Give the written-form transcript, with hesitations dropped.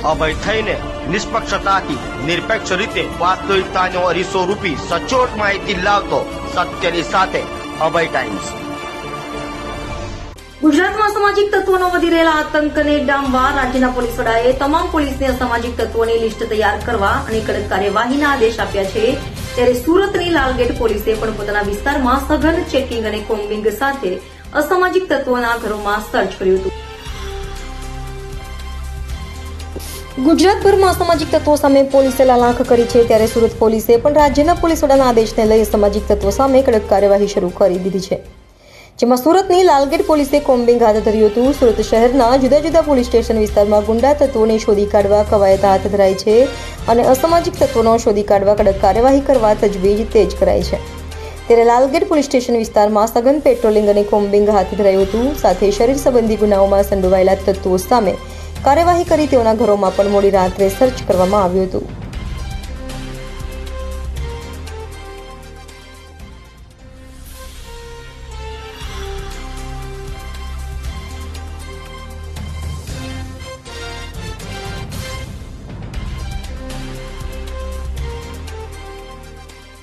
અભય થઈને નિષ્પક્ષતાથી નિરપેક્ષ રીતે વાસ્તવિકતાનો અરીસો રૂપી સચોટ માહિતી લાવતો સત્યની સાથે અભય ટાઈમ્સ। ગુજરાતમાં અસામાજિક તત્વોનો વધી રહેલા આતંકને ડામવા રાજ્યના પોલીસ વડાએ તમામ પોલીસને અસામાજિક તત્વોની લિસ્ટ તૈયાર કરવા અને કડક કાર્યવાહીના આદેશ આપ્યા છે। ત્યારે સુરતની લાલગેટ પોલીસે પણ પોતાના વિસ્તારમાં સઘન ચેકિંગ અને કોમ્બિંગ સાથે અસામાજિક તત્વોના ઘરોમાં સર્ચ કર્યું હતું। ગુજરાતભરમાં અસામાજિક તત્વો સામે પોલીસે લાલાંખ કરી છે, ત્યારે સુરત પોલીસે પણ રાજ્યના પોલીસ વડાના આદેશને લઈ અસામાજિક તત્વો સામે કડક કાર્યવાહી શરૂ કરી દીધી છે, જેમાં સુરતની લાલગેટ પોલીસે કોમ્બિંગ હાથ ધર્યું હતું। સુરત શહેરના જુદા જુદા પોલીસ સ્ટેશન વિસ્તારમાં ગુંડા તત્વોને શોધી કાઢવા કવાયત હાથ ધરાઈ છે અને અસામાજિક તત્વોનો શોધી કાઢવા કડક કાર્યવાહી કરવા તજવીજ તેજ કરાઈ છે। ત્યારે લાલગેટ પોલીસ સ્ટેશન વિસ્તારમાં સઘન પેટ્રોલિંગ અને કોમ્બિંગ હાથ ધરાયું હતું, સાથે શરીર સંબંધી ગુનાઓમાં સંડોવાયેલા તત્વો સામે કાર્યવાહી કરી તેઓના ઘરોમાં પણ મોડી રાત્રે સર્ચ કરવામાં આવ્યું હતું।